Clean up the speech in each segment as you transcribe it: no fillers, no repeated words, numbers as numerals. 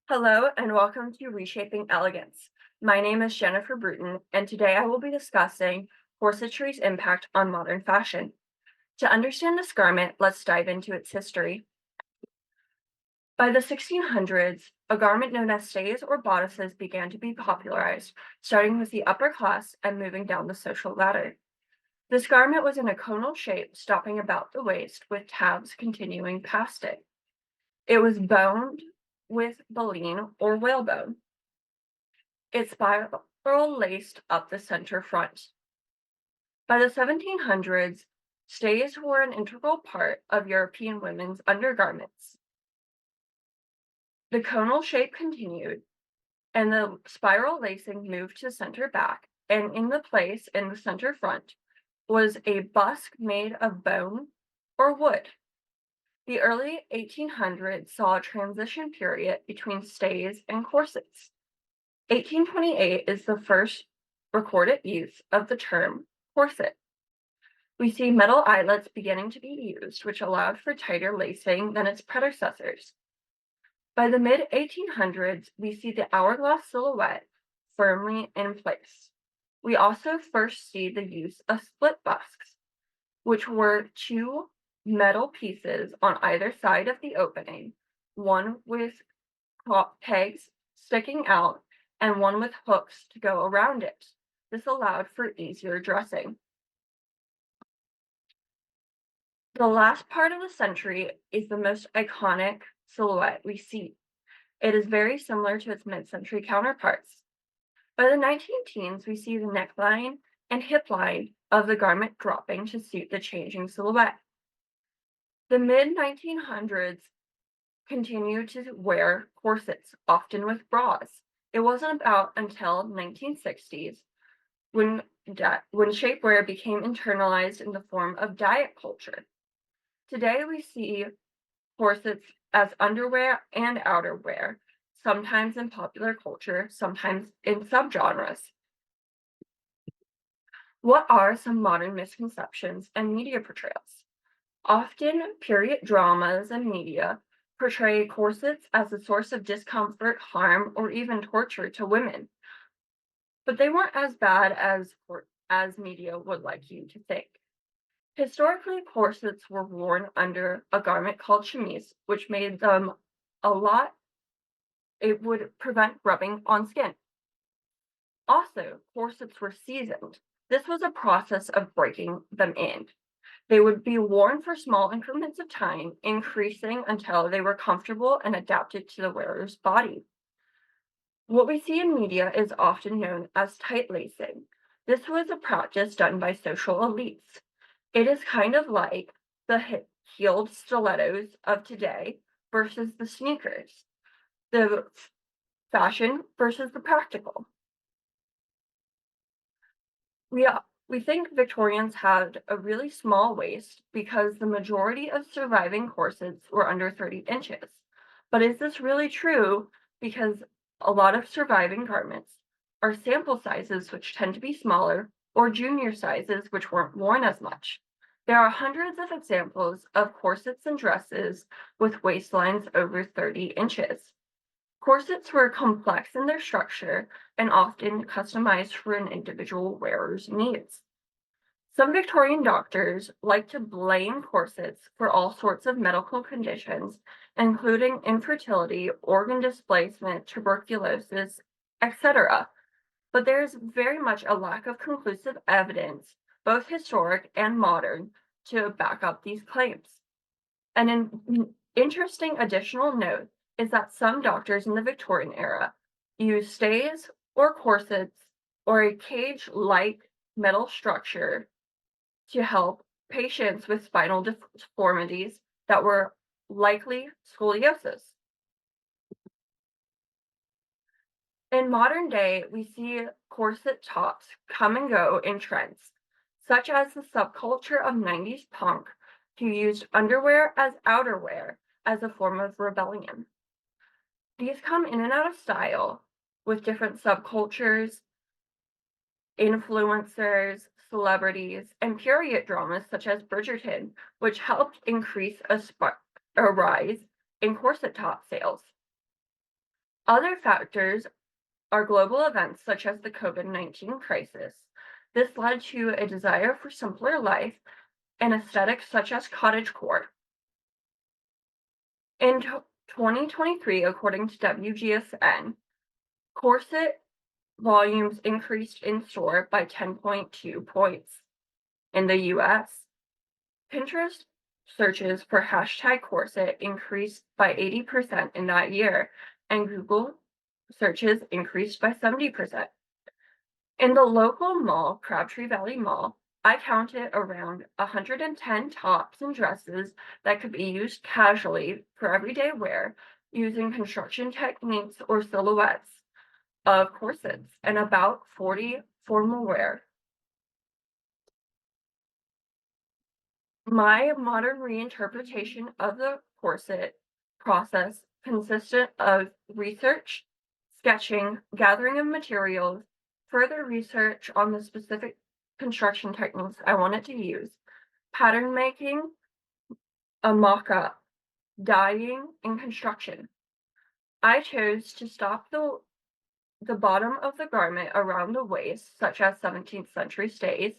Hello and welcome to Reshaping Elegance. My name is Jennifer Bruton, and today I will be discussing corsetry's impact on modern fashion. To understand this garment, let's dive into its history. By the 1600s, a garment known as stays or bodices began to be popularized, starting with the upper class and moving down the social ladder. This garment was in a conal shape, stopping about the waist, with tabs continuing past it. It was boned with baleen or whalebone. Its spiral laced up the center front. By the 1700s, stays were an integral part of European women's undergarments. The conal shape continued, and the spiral lacing moved to center back, and in the place in the center front was a busk made of bone or wood. The early 1800s saw a transition period between stays and corsets. 1828 is the first recorded use of the term corset. We see metal eyelets beginning to be used, which allowed for tighter lacing than its predecessors. By the mid-1800s, we see the hourglass silhouette firmly in place. We also first see the use of split busks, which were two metal pieces on either side of the opening, one with pegs sticking out and one with hooks to go around it. This allowed for easier dressing. The last part of the century is the most iconic silhouette we see. It is very similar to its mid-century counterparts. By the 19-teens, we see the neckline and hip line of the garment dropping to suit the changing silhouette. The mid-1900s continued to wear corsets, often with bras. It wasn't about until 1960s when shapewear became internalized in the form of diet culture. Today we see corsets as underwear and outerwear, sometimes in popular culture, sometimes in subgenres. What are some modern misconceptions and media portrayals? Often, period dramas and media portray corsets as a source of discomfort, harm, or even torture to women. But they weren't as bad as media would like you to think. Historically, corsets were worn under a garment called chemise, which made them it would prevent rubbing on skin. Also, corsets were seasoned. This was a process of breaking them in. They would be worn for small increments of time, increasing until they were comfortable and adapted to the wearer's body. What we see in media is often known as tight lacing. This was a practice done by social elites. It is kind of like the heeled stilettos of today versus the sneakers, the fashion versus the practical. We think Victorians had a really small waist because the majority of surviving corsets were under 30 inches. But is this really true? Because a lot of surviving garments are sample sizes, which tend to be smaller, or junior sizes, which weren't worn as much. There are hundreds of examples of corsets and dresses with waistlines over 30 inches. Corsets were complex in their structure and often customized for an individual wearer's needs. Some Victorian doctors like to blame corsets for all sorts of medical conditions, including infertility, organ displacement, tuberculosis, etc. But there's very much a lack of conclusive evidence, both historic and modern, to back up these claims. An interesting additional note is that some doctors in the Victorian era used stays or corsets or a cage-like metal structure to help patients with spinal deformities that were likely scoliosis. In modern day, we see corset tops come and go in trends, such as the subculture of 90s punk, who used underwear as outerwear as a form of rebellion. These come in and out of style with different subcultures, influencers, celebrities, and period dramas such as Bridgerton, which helped increase a rise in corset top sales. Other factors are global events such as the COVID-19 crisis. This led to a desire for simpler life and aesthetics such as cottagecore. In 2023, according to WGSN, corset volumes increased in store by 10.2 points. In the US, Pinterest searches for hashtag corset increased by 80% in that year, and Google searches increased by 70%. In the local mall, Crabtree Valley Mall, I counted around 110 tops and dresses that could be used casually for everyday wear using construction techniques or silhouettes of corsets, and about 40 formal wear. My modern reinterpretation of the corset process consisted of research, sketching, gathering of materials, further research on the specific construction techniques I wanted to use, pattern making, a mock-up, dyeing, and construction. I chose to stop the bottom of the garment around the waist, such as 17th century stays.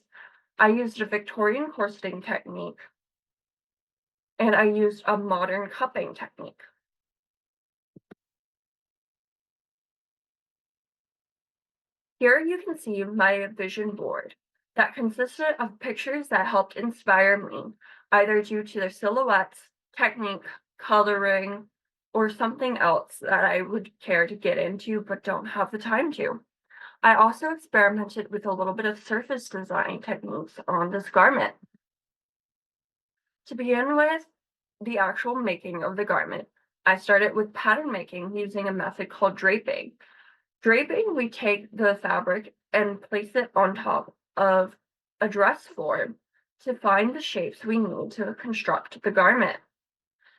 I used a Victorian corseting technique, and I used a modern cupping technique. Here you can see my vision board that consisted of pictures that helped inspire me, either due to their silhouettes, technique, coloring, or something else that I would care to get into but don't have the time to. I also experimented with a little bit of surface design techniques on this garment. To begin with the actual making of the garment, I started with pattern making using a method called draping. Draping, we take the fabric and place it on top of a dress form to find the shapes we need to construct the garment.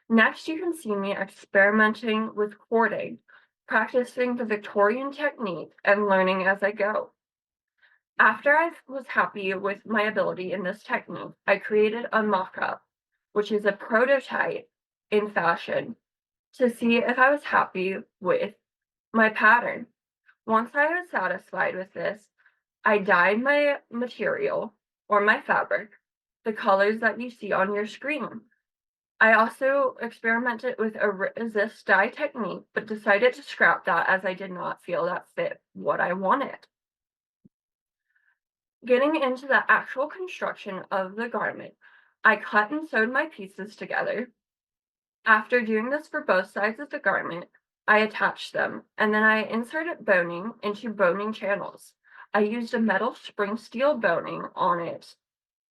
Next, you can see me experimenting with cording, practicing the Victorian technique and learning as I go. After I was happy with my ability in this technique, I created a mock-up, which is a prototype in fashion, to see if I was happy with my pattern. Once I was satisfied with this, I dyed my material or my fabric the colors that you see on your screen. I also experimented with a resist dye technique, but decided to scrap that as I did not feel that fit what I wanted. Getting into the actual construction of the garment, I cut and sewed my pieces together. After doing this for both sides of the garment, I attached them, and then I inserted boning into boning channels. I used a metal spring steel boning on it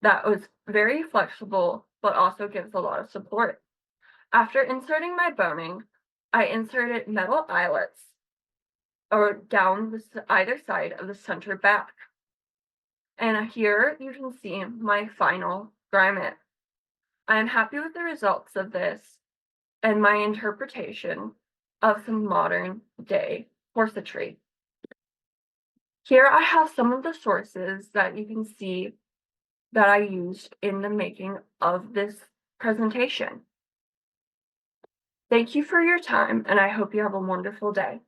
that was very flexible, but also gives a lot of support. After inserting my boning, I inserted metal eyelets or down either side of the center back. And here you can see my final garment. I am happy with the results of this and my interpretation of some modern day corsetry. Here I have some of the sources that you can see that I used in the making of this presentation. Thank you for your time, and I hope you have a wonderful day.